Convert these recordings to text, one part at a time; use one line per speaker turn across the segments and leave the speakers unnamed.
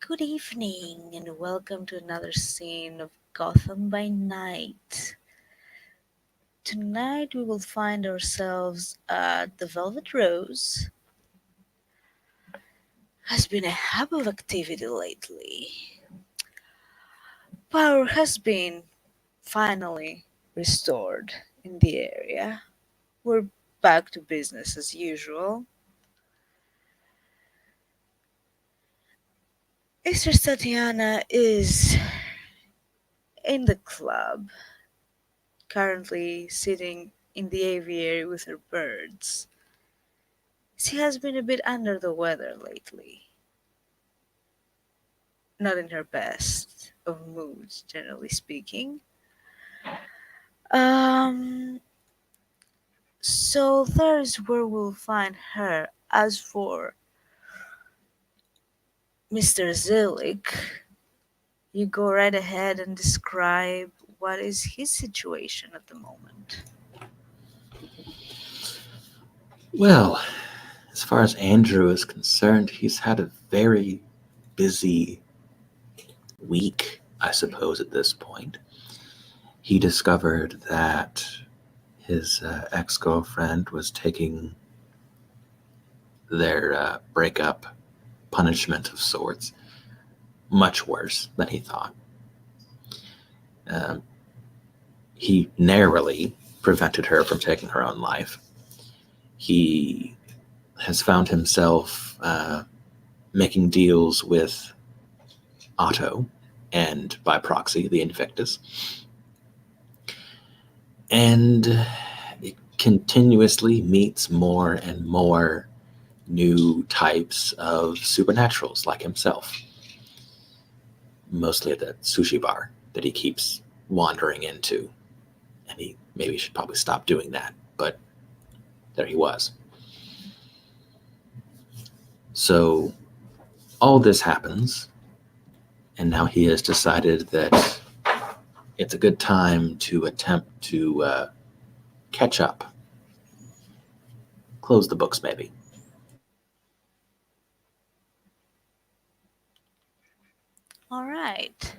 Good evening, and welcome to another scene of Gotham by Night. Tonight we will find ourselves at the Velvet Rose. Has been a hub of activity lately. Power has been finally restored in the area. We're back to business as usual. Mistress Tatiana is in the club, currently sitting in the aviary with her birds. She has been a bit under the weather lately. Not in her best of moods, generally speaking. Um, so there's where we'll find her. As for Mr. Zillich, you go right ahead and describe what is his situation at the moment.
Well, as far as Andrew is concerned, he's had a very busy week, I suppose, at this point. He discovered that his ex girlfriend was taking their breakup punishment of sorts much worse than he thought. Um, he narrowly prevented her from taking her own life. He has found himself making deals with Otto and by proxy the Invictus, and it continuously meets more and more new types of supernaturals like himself, mostly at the sushi bar that he keeps wandering into, and he maybe should probably stop doing that, but there he was. So all this happens, and now he has decided that it's a good time to attempt to catch up, close the books maybe.
All right.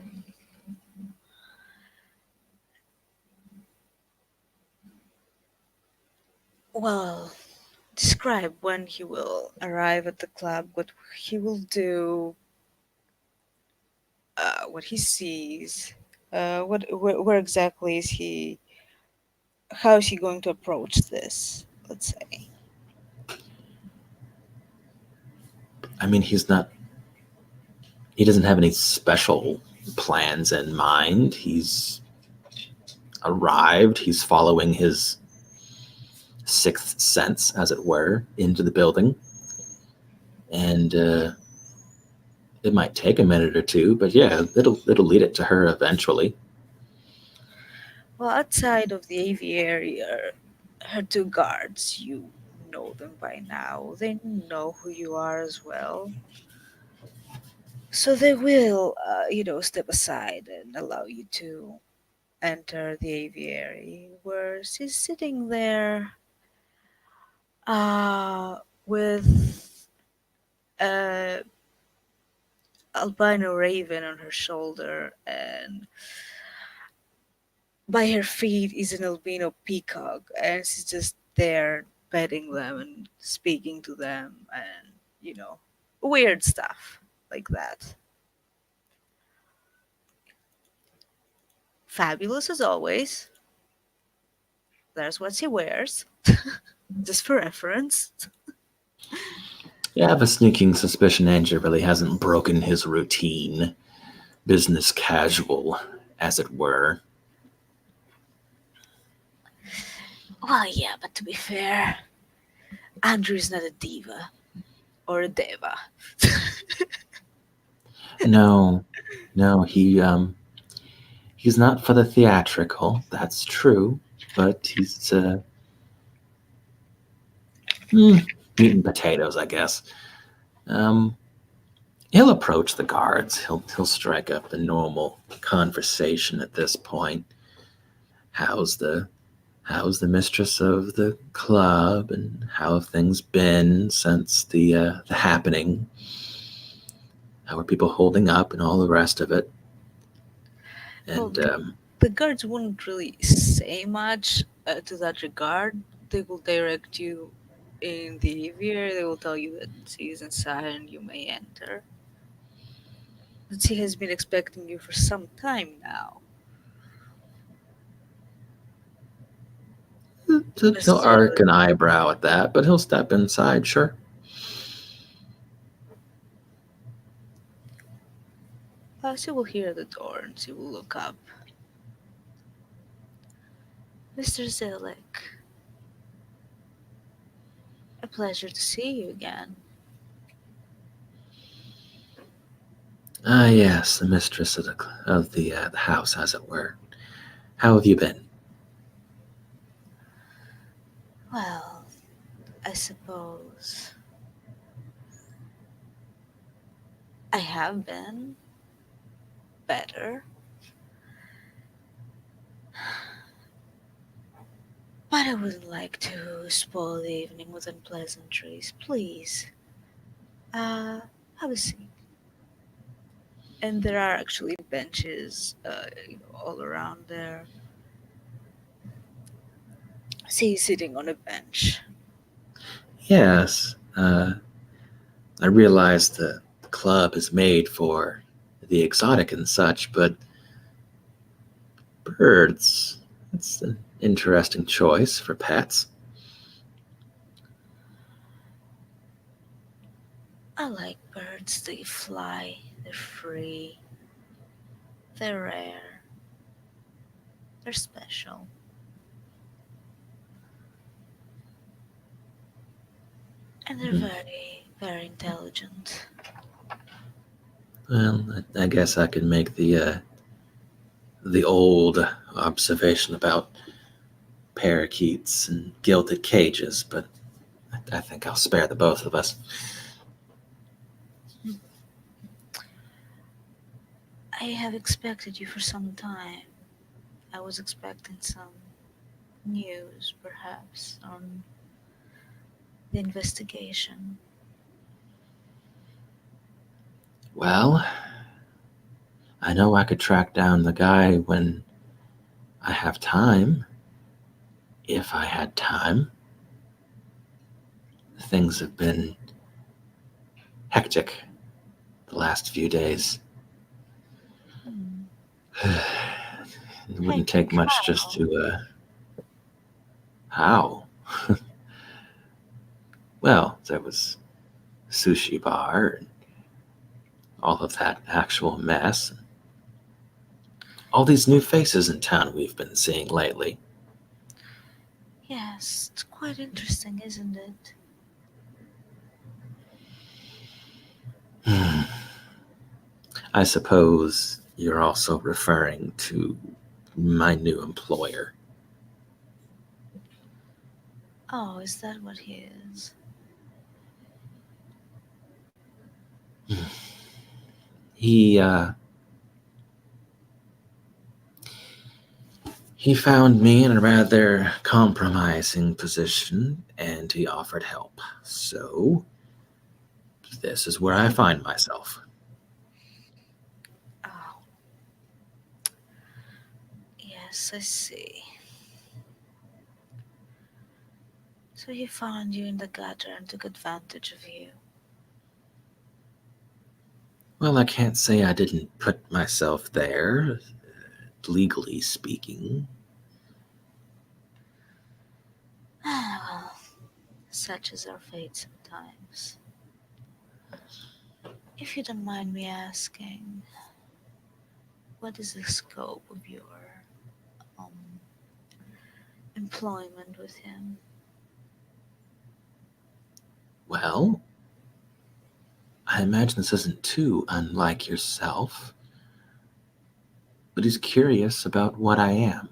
Well, describe when he will arrive at the club, what he will do, what he sees, where exactly is he? How is he going to approach this? Let's say.
I mean, he doesn't have any special plans in mind. He's arrived, he's following his sixth sense, as it were, into the building. And it might take a minute or two, but yeah, it'll lead it to her eventually.
Well, outside of the aviary are her two guards. You know them by now. They know who you are as well. So they will, step aside and allow you to enter the aviary, where she's sitting there with a albino raven on her shoulder, and by her feet is an albino peacock, and she's just there petting them and speaking to them, and weird stuff like that. Fabulous as always. There's what she wears, just for reference.
Yeah, I have a sneaking suspicion Andrew really hasn't broken his routine, business casual, as it were.
Well, yeah, but to be fair, Andrew is not a diva or a deva.
No, no, he's not for the theatrical. That's true, but he's meat and potatoes, I guess. Um, he'll approach the guards. He'll strike up the normal conversation at this point. How's the how's the mistress of the club, and how have things been since the happening? How are people holding up and all the rest of it?
Well,
And
the guards wouldn't really say much to that regard. They will direct you in the aviary. They will tell you that he is inside and you may enter. But he has been expecting you for some time now,
he'll
Mr.
arc an eyebrow at that, but he'll step inside, sure.
She will hear the door and she will look up. Mr. Zillich, a pleasure to see you again.
Ah, yes, the mistress of the house, as it were. How have you been?
Well, I suppose I have been better, but I wouldn't like to spoil the evening with unpleasantries. Please, uh, have a seat. And there are actually benches, all around there. See, sitting on a bench.
Yes, I realize the club is made for the exotic and such, but birds, it's an interesting choice for pets.
I like birds. They fly. They're free. They're rare. They're special. And they're
Hmm.
very, very intelligent.
Well, I guess I can make the old observation about parakeets and gilded cages, but I think I'll spare the both of us.
Hmm. I have expected you for some time. I was expecting some news, perhaps, on the investigation.
Well, I know I could track down the guy when I have time. If I had time. Things have been hectic the last few days.
Hmm.
It wouldn't take
Hectic
much just
how?
to, how? Well, there was sushi bar and all of that actual mess. All these new faces in town we've been seeing lately.
Yes, it's quite interesting, isn't it?
I suppose you're also referring to my new employer.
Oh, is that what he is?
He he found me in a rather compromising position and he offered help. So, this is where I find myself.
Oh, yes, I see. So he found you in the gutter and took advantage of you.
Well, I can't say I didn't put myself there, legally speaking.
Ah, well, such is our fate sometimes. If you don't mind me asking, what is the scope of your um, employment with him?
Well, I imagine this isn't too unlike yourself, but he's curious about what I am,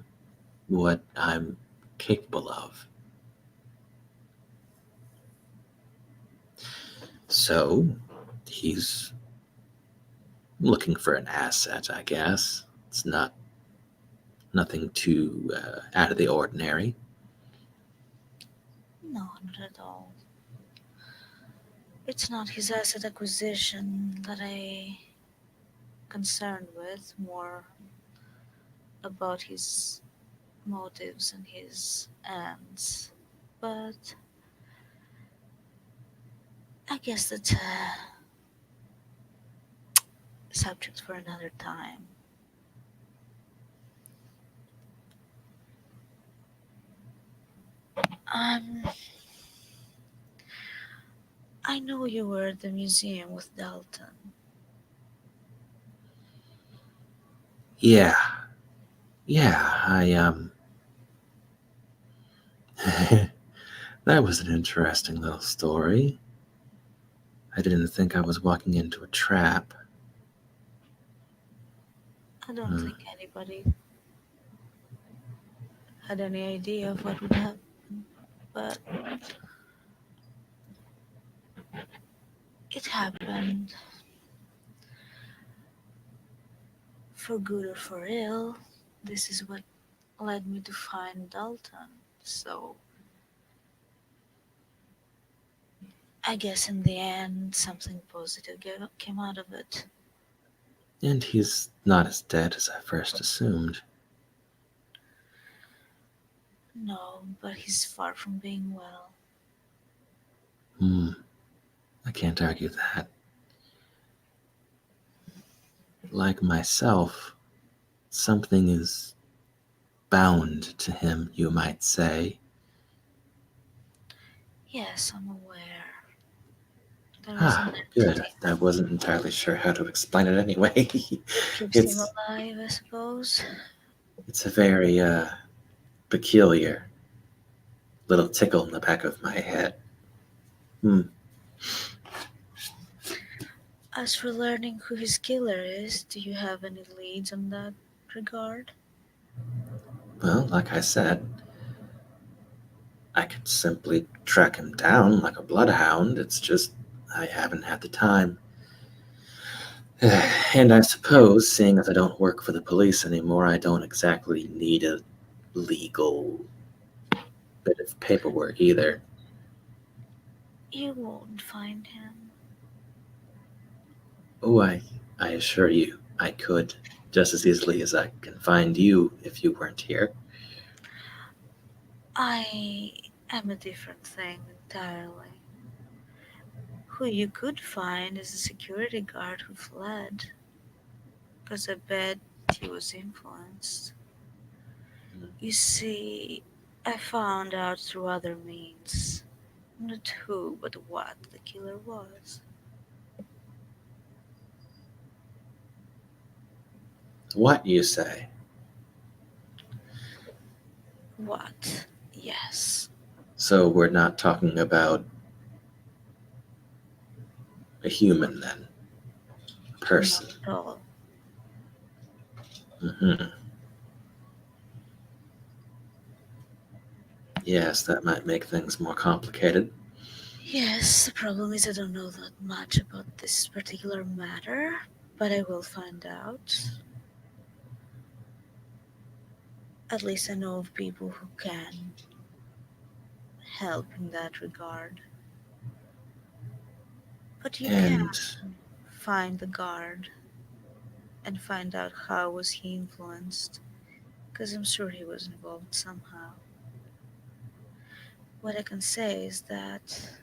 what I'm capable of. So, he's looking for an asset, I guess. It's nothing too out of the ordinary.
No, not at all. It's not his asset acquisition that I concerned with, more about his motives and his ends. But I guess that's a subject for another time. Um, I know you were at the museum with Dalton.
Yeah, yeah, that was an interesting little story. I didn't think I was walking into a trap.
I don't
Hmm.
think anybody had any idea of what would happen, but it happened for good or for ill. This is what led me to find Dalton. So I guess in the end, something positive came out of it.
And he's not as dead as I first assumed.
No, but he's far from being well.
Hmm, I can't argue that. Like myself, something is bound to him, you might say.
Yes, I'm aware. There is
Ah,
an
good.
entity
I wasn't entirely sure how to explain it anyway.
that keeps him
it's
alive, I suppose.
it's a very peculiar little tickle in the back of my head. Hmm.
As for learning who his killer is, do you have any leads on that regard?
Well, like I said, I could simply track him down like a bloodhound. It's just I haven't had the time.
I don't
And I
blame you.
suppose, seeing as I don't work for the police anymore, I don't exactly need a legal bit of paperwork either.
You won't find him.
Oh, I assure you, I could just as easily as I can find you if you weren't here.
I am a different thing entirely. Who you could find is a security guard who fled, because I bet he was influenced. You see, I found out through other means, not who but what the killer was.
What you say?
What? Yes.
So we're not talking about a human then, a
Not
person.
at all.
Hmm. Yes, that might make things more complicated.
Yes, the problem is I don't know that much about this particular matter, but I will find out. At least I know of people who can help in that regard. But you can
And
find the guard and find out how was he influenced, because I'm sure he was involved somehow. What I can say is that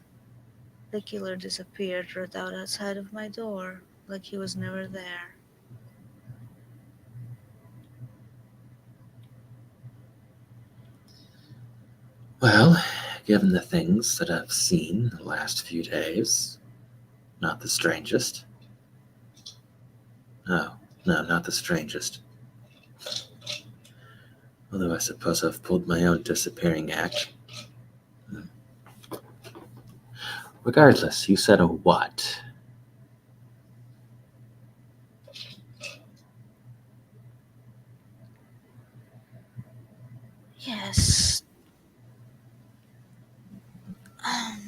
the killer disappeared right out outside of my door, like he was never there.
well, given the things that I've seen the last few days, not the strangest. No, no, not the strangest. Although I suppose I've pulled my own disappearing act. Regardless, you said a what?
Yes, um,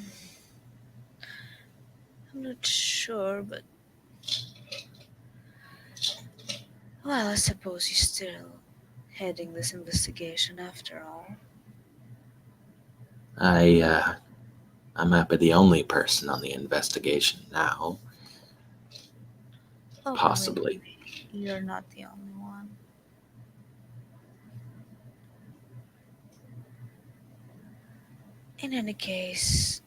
I'm not sure, but well, I suppose you're still heading this investigation after all.
I I might be the only person on the investigation now,
Oh, believe
possibly.
me, you're not the only one. In any case,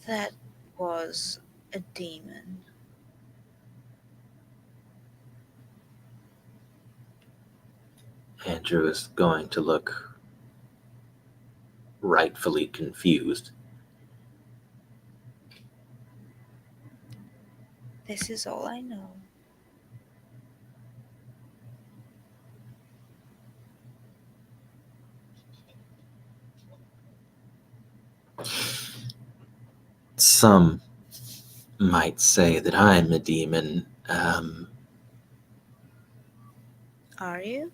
that was a demon.
Andrew is going to look rightfully confused.
This is all I know.
Some might say that I'm a demon.
Are you?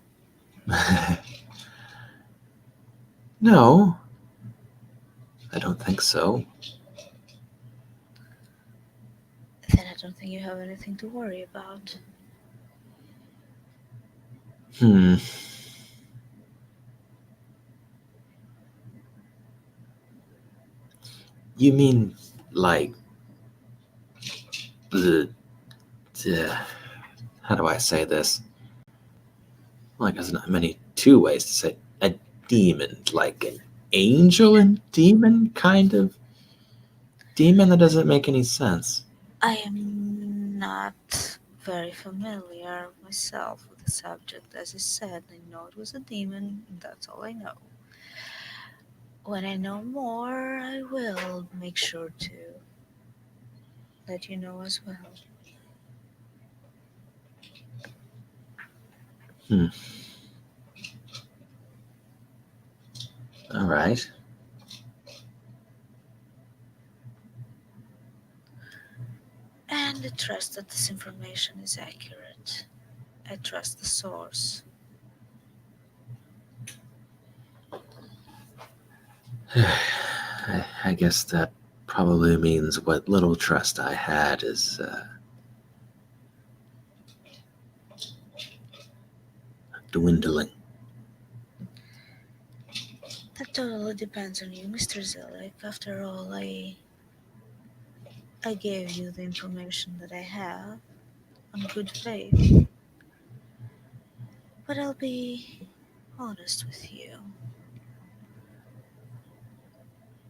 No, I don't think so.
Then I don't think you have anything to worry about.
Hmm. You mean like the. How do I say this? Like, there's not many two ways to say a demon, like an angel and demon kind of demon. That doesn't make any sense.
I am not very familiar myself with the subject. As I said, I know it was a demon, and that's all I know. When I know more, I will make sure to let you know as well.
Hmm. All right.
And I trust that this information is accurate. I trust the source.
I guess that probably means what little trust I had is dwindling.
That totally depends on you, Mr. Zillich. After all, I gave you the information that I have on good faith. But I'll be honest with you.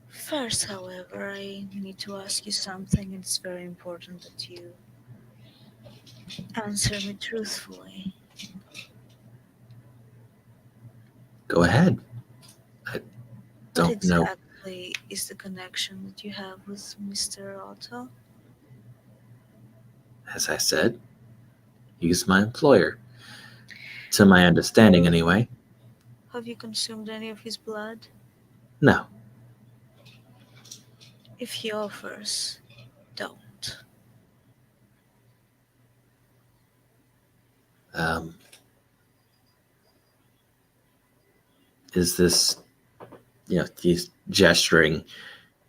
First, however, I need to ask you something. It's very important that you answer me truthfully.
Go ahead. I
What
don't know.
exactly is the connection that you have with Mr. Otto?
As I said, he's my employer. To my understanding,
Oh,
anyway.
have you consumed any of his blood?
No.
If he offers, don't.
Um, is this, he's gesturing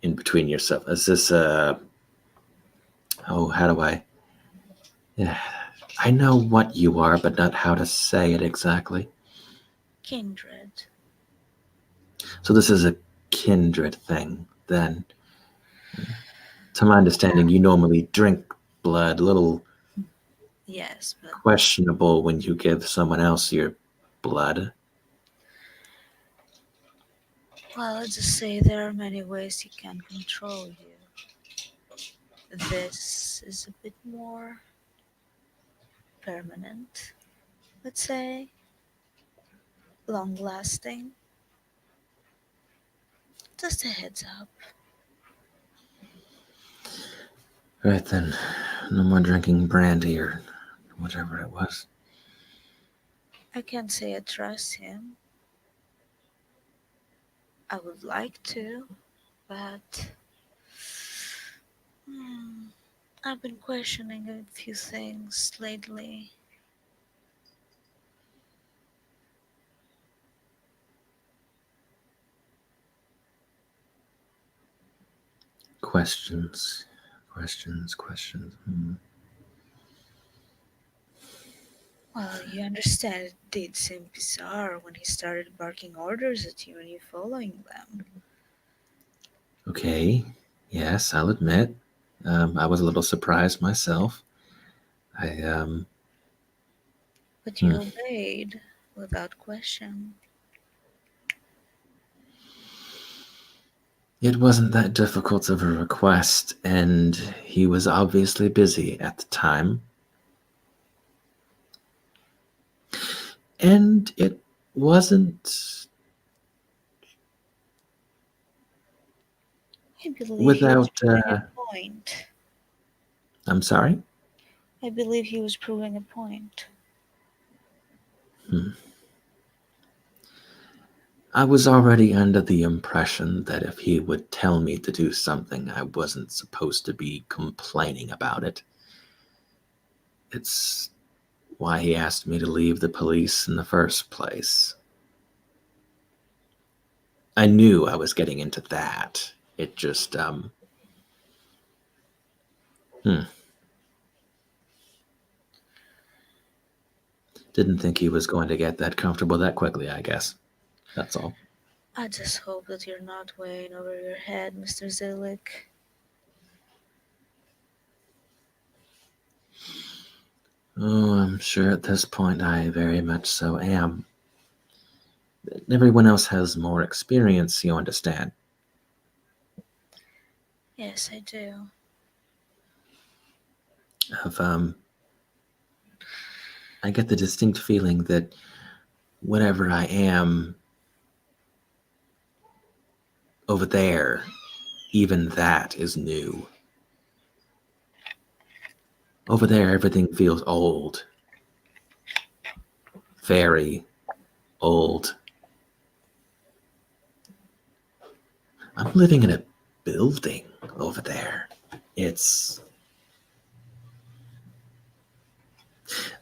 in between yourself. Is this oh, how do I? Yeah, I know what you are, but not how to say it exactly.
Kindred.
So this is a kindred thing, then. To my understanding, you normally drink blood. A little
Yes, but
questionable when you give someone else your blood.
well, let's just say there are many ways he can control you. This is a bit more permanent, let's say, long lasting. Just a heads up.
Right then, no more drinking brandy or whatever it was.
I can't say I trust him. I would like to, but hmm, I've been questioning a few things lately.
Questions, questions, questions. Hmm.
Well, you understand it did seem bizarre when he started barking orders at you and you following them.
Okay. Yes, I'll admit, I was a little surprised myself. I
But
hmm.
you obeyed without question.
It wasn't that difficult of a request, and he was obviously busy at the time. And it wasn't
I believe he was
without.
proving a point.
I'm sorry?
I believe he was proving a point.
Hmm. I was already under the impression that if he would tell me to do something, I wasn't supposed to be complaining about it. It's why he asked me to leave the police in the first place. I knew I was getting into that. It just, hmm, didn't think he was going to get that comfortable that quickly, I guess. That's all.
I just hope that you're not way in over your head, Mr. Zillich.
Oh, I'm sure at this point I very much so am. Everyone else has more experience, you understand.
Yes, I do.
Of I get the distinct feeling that whatever I am over there, even that is new. Over there, everything feels old, very old. I'm living in a building over there. It's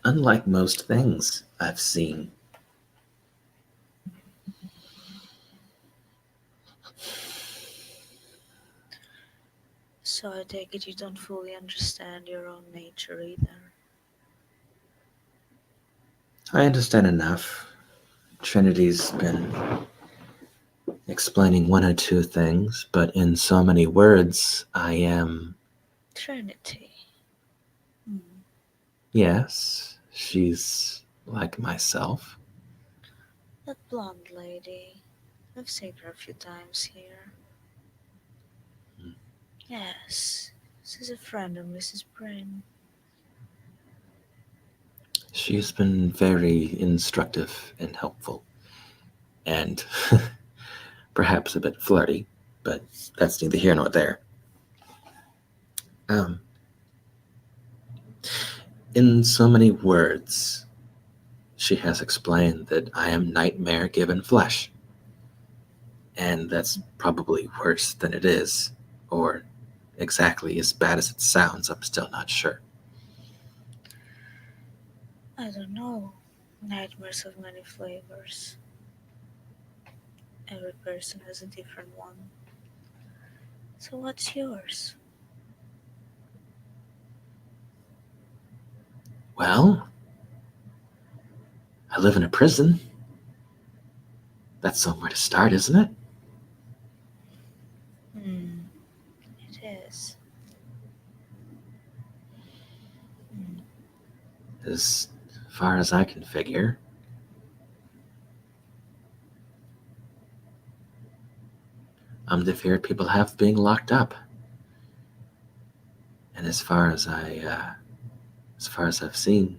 unlike most things I've seen.
So I take it you don't fully understand your own nature either.
I understand enough. Trinity's been explaining one or two things, but in so many words, I am.
Trinity. Hmm.
Yes, she's like myself.
That blonde lady. I've seen her a few times here. Yes, she's a friend of Mrs. Bryn.
She's been very instructive and helpful, and perhaps a bit flirty, but that's neither here nor there. Um, in so many words, she has explained that I am nightmare given flesh, and that's probably worse than it is, or exactly as bad as it sounds, I'm still not sure.
I don't know. Nightmares of many flavors. Every person has a different one. So what's yours?
Well, I live in a prison. That's somewhere to start, isn't it?
Hmm, it is. Hmm.
As far as I can figure, I'm the fear people have being locked up. And as far as I've seen,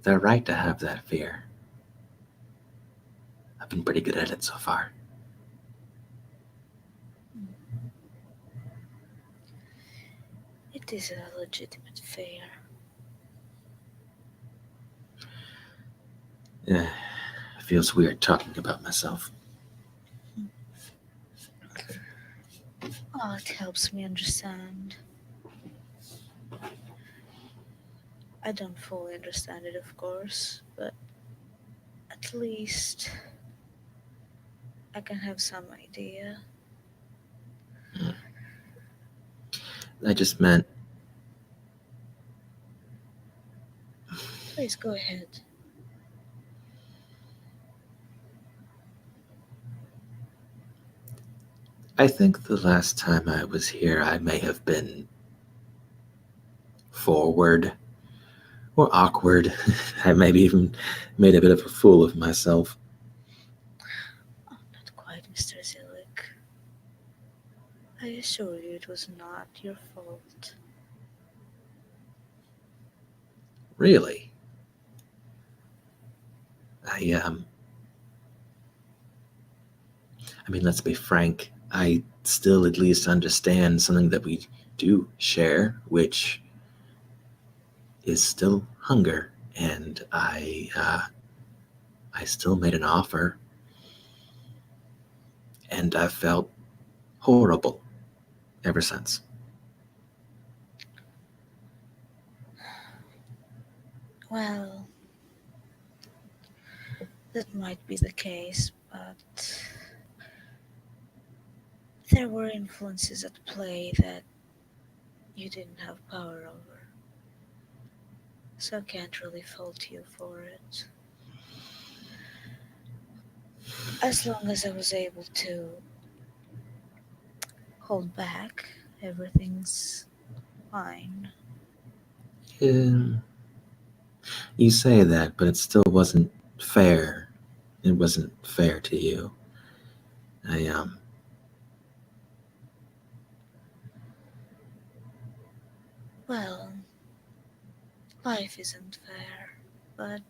they're right to have that fear. I've been pretty good at it so far.
Hmm. It is a legitimate fear.
Yeah, it feels weird talking about myself.
Hmm. Oh, it helps me understand. I don't fully understand it, of course, but at least I can have some idea.
I just meant
Please go ahead.
I think the last time I was here, I may have been forward or awkward. I maybe even made a bit of a fool of myself.
Oh, not quite, Mr. Zillich. I assure you it was not your fault.
Really. I I mean, let's be frank. I still at least understand something that we do share, which is still hunger. And I still made an offer, and I've felt horrible ever since.
Well, that might be the case, but there were influences at play that you didn't have power over, so I can't really fault you for it. As long as I was able to hold back, everything's fine.
Um, you say that, but it still wasn't fair. It wasn't fair to you. I
Well, life isn't fair, but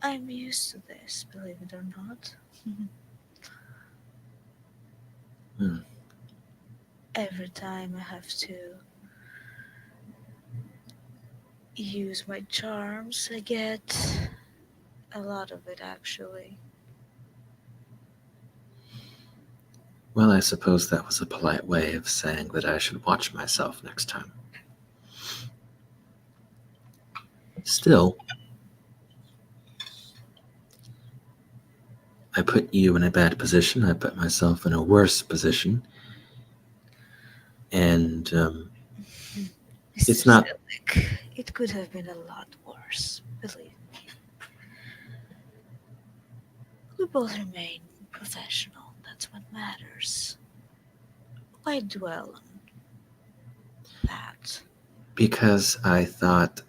I'm used to this, believe it or not.
hmm,
Every time I have to use my charms, I get a lot of it actually.
well, I suppose that was a polite way of saying that I should watch myself next time. Still, I put you in a bad position. I put myself in a worse position, and
Mr.
it's not
Zillick, it could have been a lot worse, believe me. We both remain professional, that's what matters. Why dwell on that?
because I thought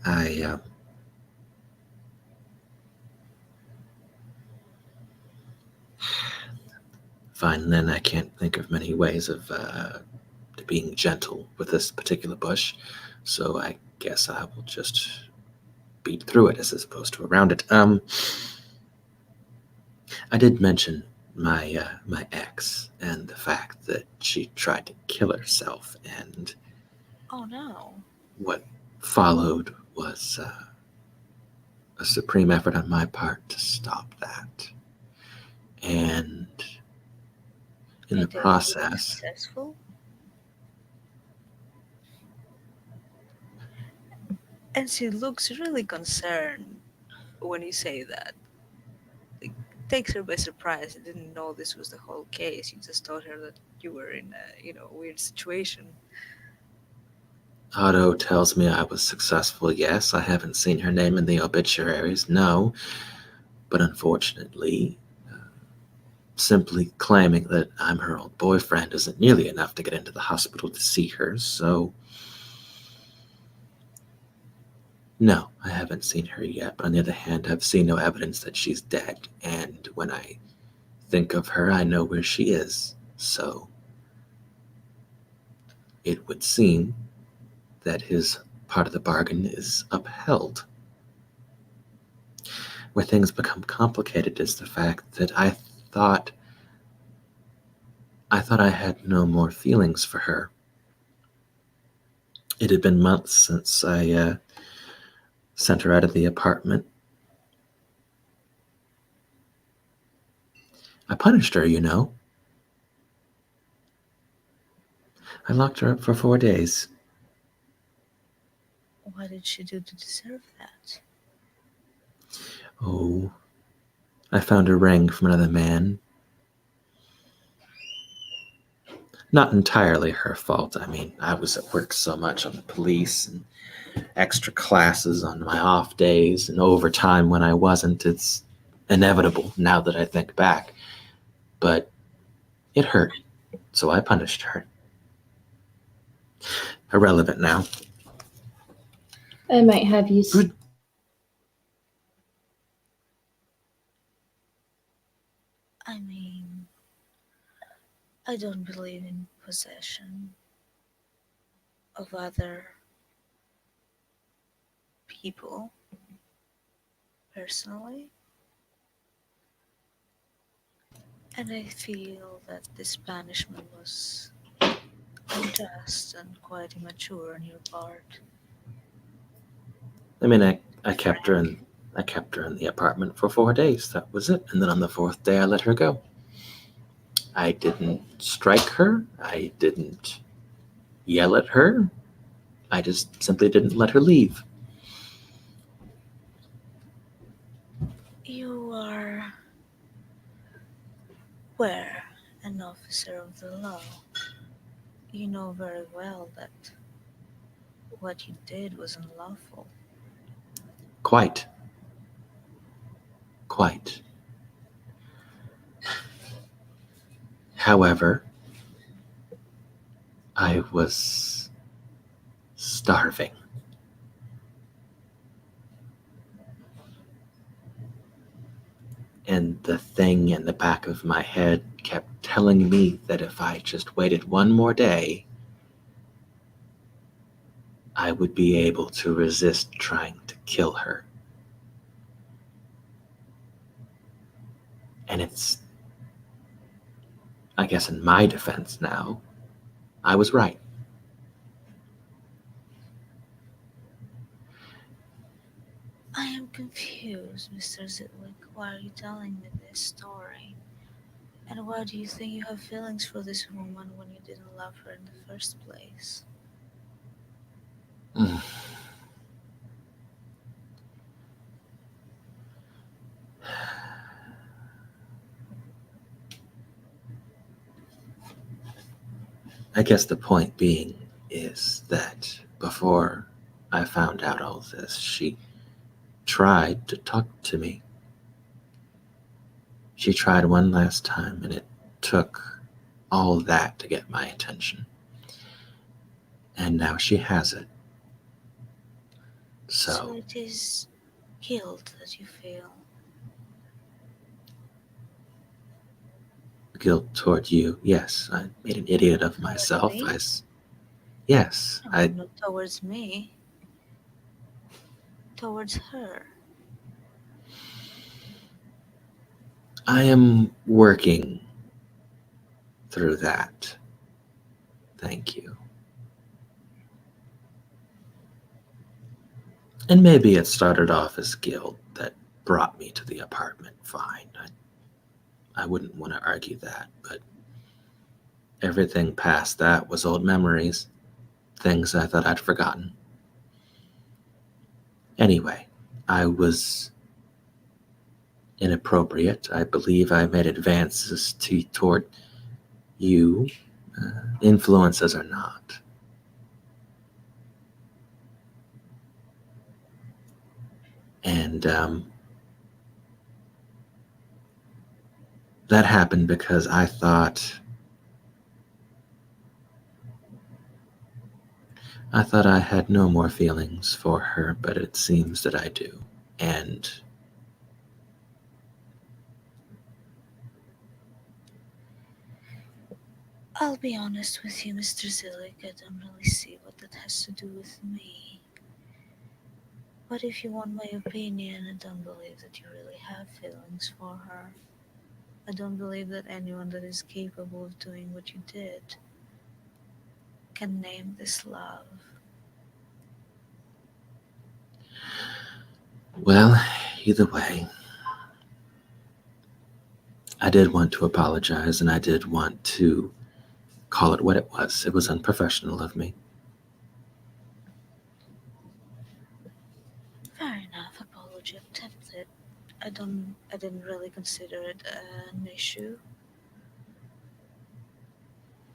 fine. Then I can't think of many ways of being gentle with this particular bush, so I guess I will just beat through it as opposed to around it. I did mention my ex and the fact that she tried to kill herself, and
Oh no.
what followed was a supreme effort on my part to stop that. And in the
And it was
process,
successful? And she looks really concerned when you say that. It takes her by surprise. I didn't know this was the whole case. You just told her that you were in a, weird situation.
Otto tells me I was successful. Yes, I haven't seen her name in the obituaries, no, but unfortunately, simply claiming that I'm her old boyfriend isn't nearly enough to get into the hospital to see her, so no, I haven't seen her yet. But on the other hand, I've seen no evidence that she's dead, and when I think of her, I know where she is. So it would seem that his part of the bargain is upheld. Where things become complicated is the fact that thought I thought I had no more feelings for her. It had been months since I sent her out of the apartment. I punished her, you know. I locked her up for 4 days.
What did she do to deserve that?
Oh, I found a ring from another man. Not entirely her fault. I mean, I was at work so much on the police and extra classes on my off days and overtime when I wasn't. It's inevitable now that I think back. But It hurt, so I punished her. Irrelevant now.
I might have you.
I mean, I don't believe in possession of other people personally, and I feel that this punishment was unjust and quite immature on your part,
I mean, I kept her in
Frank.
I kept her in the apartment for 4 days. That was it. And then on the fourth day, I let her go. I didn't strike her. I didn't yell at her. I just simply didn't let her leave.
You are, were an officer of the law. You know very well that what you did was unlawful.
Quite, quite. However, I was starving. And the thing in the back of my head kept telling me that if I just waited one more day, I would be able to resist trying to kill her. And it's, I guess, in my defense now, I was right.
I am confused, Mr. Zitwick. Why are you telling me this story? And why do you think you have feelings for this woman when you didn't love her in the first place?
Mm. I guess the point being is that before I found out all this, she tried to talk to me. She tried one last time, and it took all that to get my attention. And now she has it.
So
So,
it is guilt that you feel.
guilt toward you, yes, I made an idiot of
Towards
myself.
me?
Yes,
No, not towards me. Towards her.
I am working through that. Thank you. And maybe it started off as guilt that brought me to the apartment. Fine. I wouldn't want to argue that, but everything past that was old memories, things I thought I'd forgotten. Anyway, I was inappropriate. I believe I made advances toward you, influences or not. And that happened because I thought I had no more feelings for her, but it seems that I do. And
I'll be honest with you, Mr. Zillick, I don't really see what that has to do with me. But if you want my opinion, I don't believe that you really have feelings for her. I don't believe that anyone that is capable of doing what you did can name this love.
well, either way, I did want to apologize and I did want to call it what it was. It was unprofessional of me.
Fair enough, apology accepted. I didn't really consider it an issue.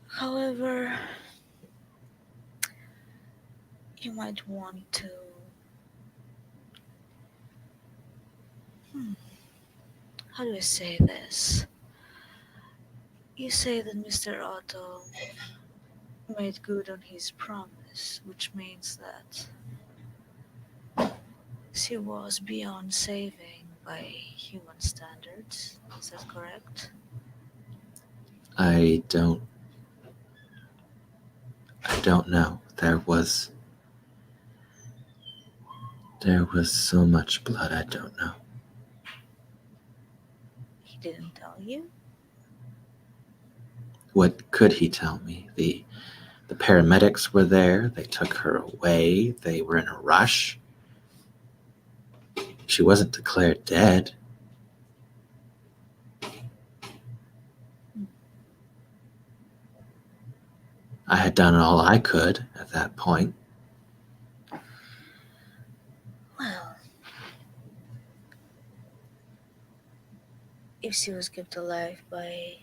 However, you might want to, hmm, how do I say this? You say that Mr. Otto made good on his promise, which means that she was beyond saving by human standards. Is that correct?
I don't I don't know. There was so much blood, I don't know.
He didn't tell you?
What could he tell me? The paramedics were there, they took her away, they were in a rush. She wasn't declared dead.
Hmm.
I had done all I could at that point.
Well, if she was kept alive by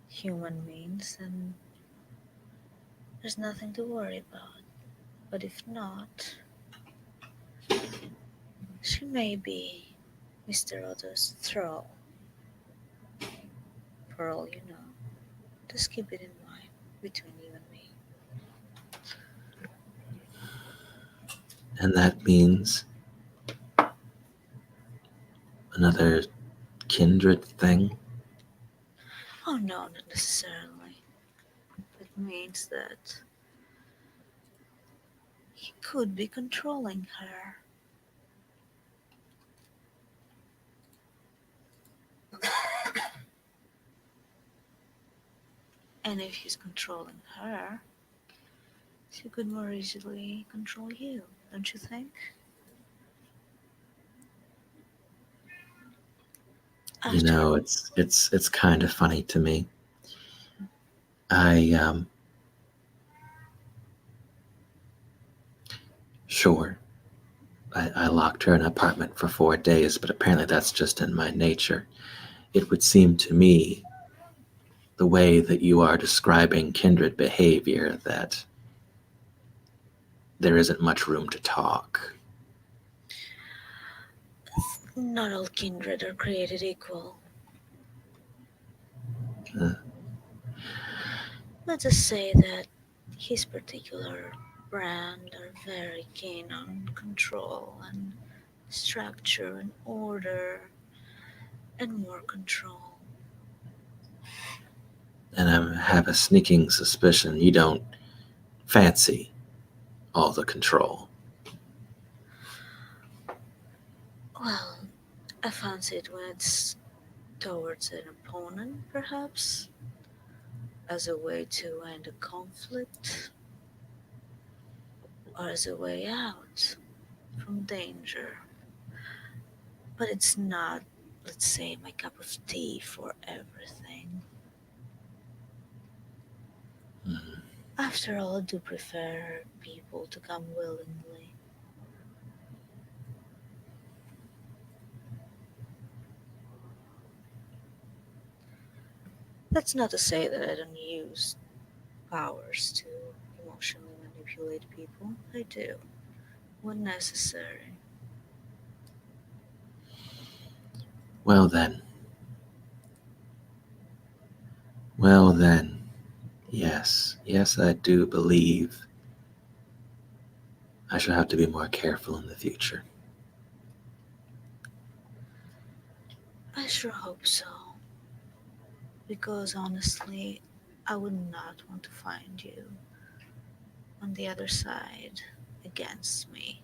human means, then there's nothing to worry about. But if not, she may be Mr. Otto's thrall, for all you know. Just keep it in mind between you and me.
And that means another kindred thing.
Oh no, not necessarily. It means that he could be controlling her. And if he's controlling her, she could more easily control you, don't you think?
You
After
know, it's kind of funny to me. I sure I locked her in an apartment for 4 days, but apparently that's just in my nature. It would seem to me, the way that you are describing kindred behavior, that there isn't much room to talk.
not all kindred are created equal.
Uh,
Let's just say that his particular brand are very keen on control and structure and order and more control.
and I have a sneaking suspicion you don't fancy all the control.
Well, I fancy it when it's towards an opponent, perhaps, as a way to end a conflict or as a way out from danger. But it's not, let's say, my cup of tea for everything.
Mhm.
After all, I do prefer people to come willingly. That's not to say that I don't use powers to emotionally manipulate people. I do, when necessary.
Well then, well then, yes, I do believe I shall have to be more careful in the future.
I sure hope so, because honestly, I would not want to find you on the other side against me.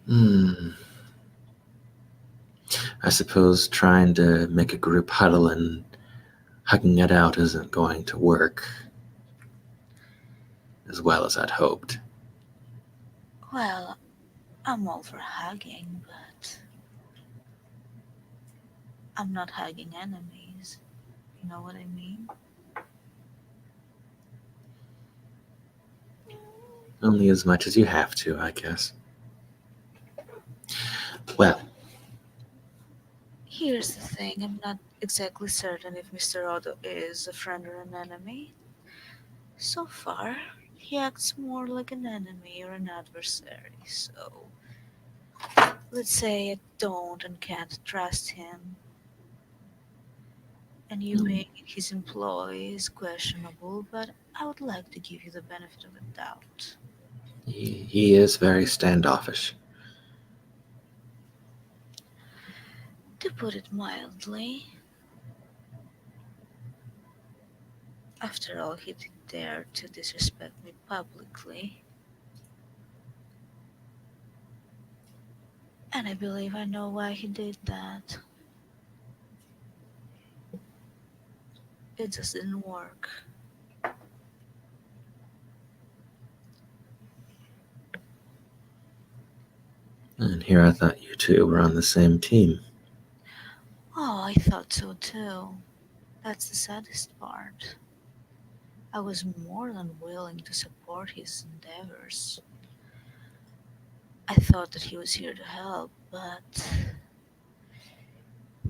Hmm. I suppose trying to make a group huddle and hugging it out isn't going to work as well as I'd hoped.
Well, I'm all for hugging, but I'm not hugging enemies. You know what I mean?
Only as much as you have to, I guess. Well,
Here's the thing, I'm not exactly certain if Mr. Otto is a friend or an enemy. So far, he acts more like an enemy or an adversary, so Let's say I don't and can't trust him, and you
Hmm.
being his employee is questionable, but I would like to give you the benefit of a doubt.
He is very standoffish.
To put it mildly, after all, he did dare to disrespect me publicly, and I believe I know why he did that. It just didn't work.
And here I thought you two were on the same team.
Oh, I thought so too. That's the saddest part. I was more than willing to support his endeavors. I thought that he was here to help, but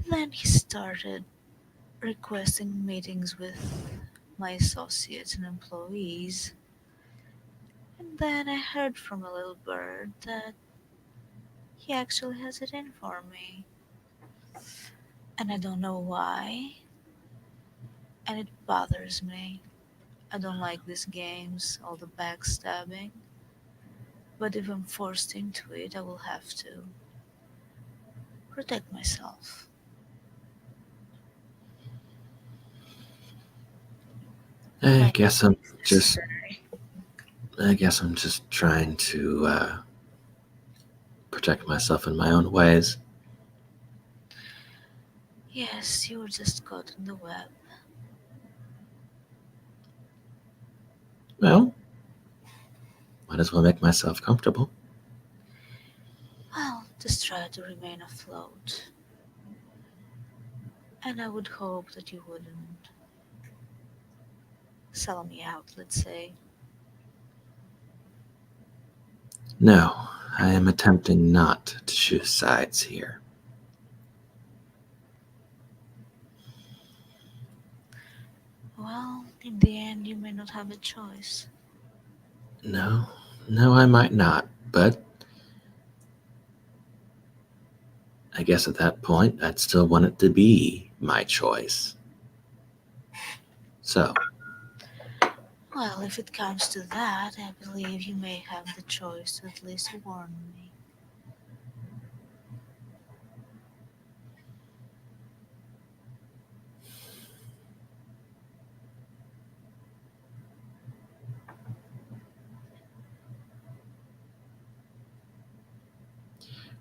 then he started requesting meetings with my associates and employees. And then I heard from a little bird that he actually has it in for me. And I don't know why, and it bothers me. I don't like these games, all the backstabbing, but if I'm forced into it, I will have to protect myself.
I
Might
guess I'm
be
just
necessary.
I guess I'm just trying to protect myself in my own ways.
Yes, you were just caught in the web.
Well, might as well make myself comfortable.
Well, just try to remain afloat. And I would hope that you wouldn't sell me out, let's say.
No, I am attempting not to choose sides here.
Well, in the end, you may not have a choice.
No, no, I might not, but I guess at that point I'd still want it to be my choice. So,
Well, if it comes to that, I believe you may have the choice to at least warn me.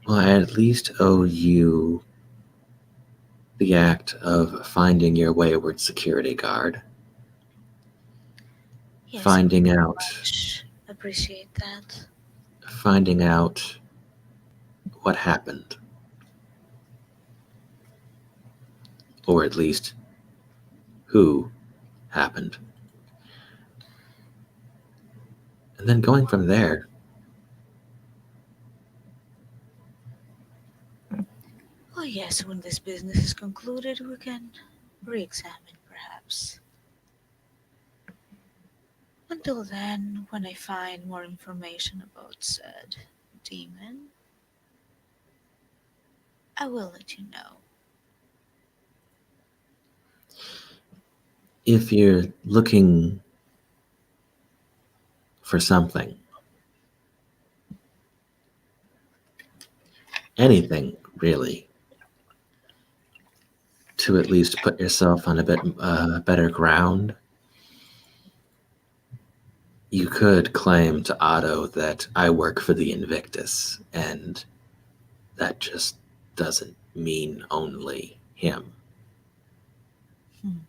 well, I at least owe you the act of finding your wayward security guard,
Yes, I
finding
very
out
much appreciate that.
finding out what happened, or at least who happened. And then going from there,
Oh, yes, when this business is concluded, we can re examine perhaps. Until then, when I find more information about said demon, I will let you know.
if you're looking for something, anything really, to at least put yourself on a bit better ground, you could claim to Otto that I work for the Invictus, and that just doesn't mean only him.
Hmm.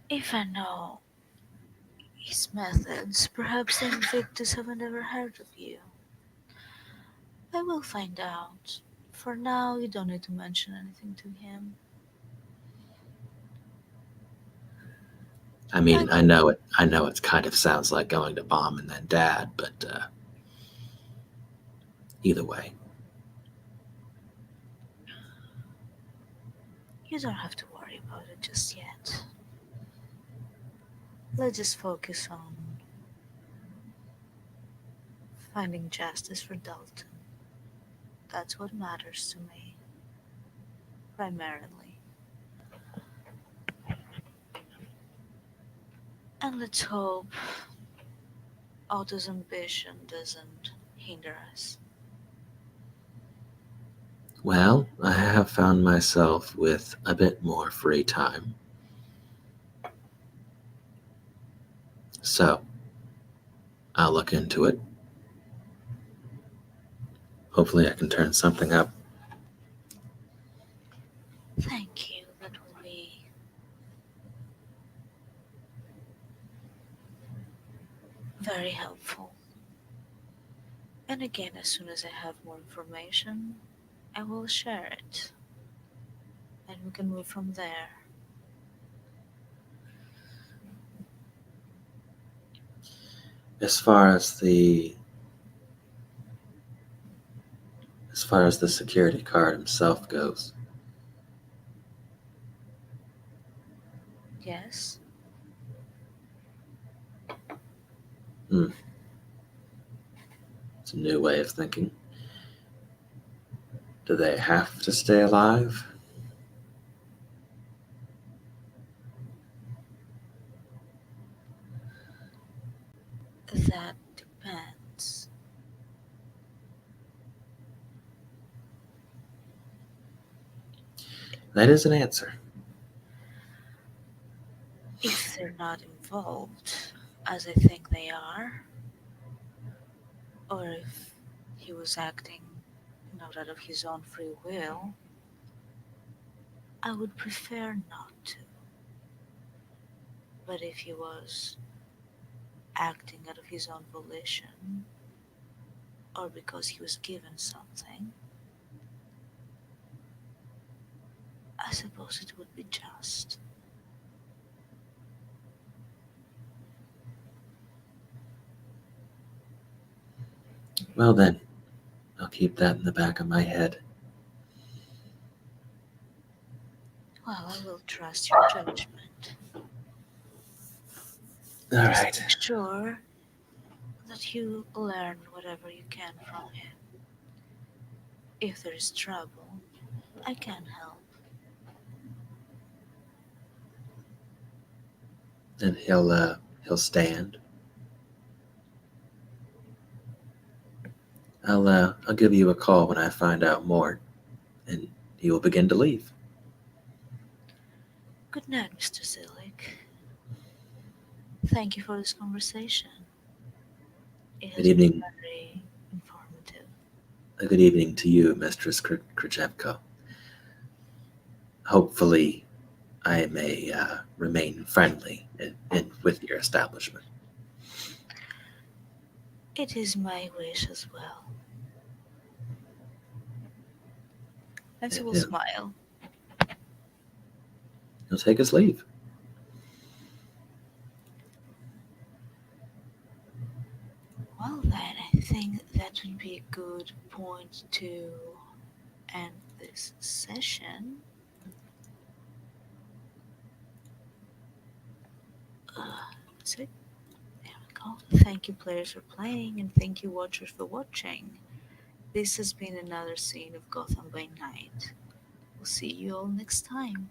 If I know his methods, perhaps the Invictus haven't ever heard of you. I will find out. For now, you don't need to mention anything to him.
I
I
mean, I
will.
know it. I know it kind of sounds like going to bomb and then dad, but either way,
You don't have to worry about it just yet. Let's just focus on Finding justice for Dalton. That's what matters to me, primarily. And let's hope Otto's ambition doesn't hinder us.
Well, I have found myself with a bit more free time. So I'll look into it. Hopefully, I can turn something up.
Thank you. That will be very helpful. And again, as soon as I have more information, I will share it. And we can move from there.
As far as the security card himself goes,
Yes?
hmm, it's a new way of thinking. Do they have to stay alive?
That depends.
That is an answer.
If they're not involved, as I think they are, or if he was acting not out of his own free will, I would prefer not to. But if he was acting out of his own volition, or because he was given something, I suppose it would be just.
Well, then, I'll keep that in the back of my head.
Well, I will trust your judgment.
All
Just
right.
make sure that you learn whatever you can from him. If there is trouble, I can help.
Then he'll stand. I'll give you a call when I find out more, and he will begin to leave.
Good night, Mr. Zillich. Thank you for this conversation. It
Good
has been
evening.
very informative.
A good evening to you, Mistress Krzyzewko. Hopefully, I may remain friendly with your establishment.
It is my wish as well. And she
And
will smile.
he'll take his leave.
Well, then, I think that would be a good point to end this session. That's it. There we go. Thank you, players, for playing, and thank you, watchers, for watching. This has been another scene of Gotham by Night. We'll see you all next time.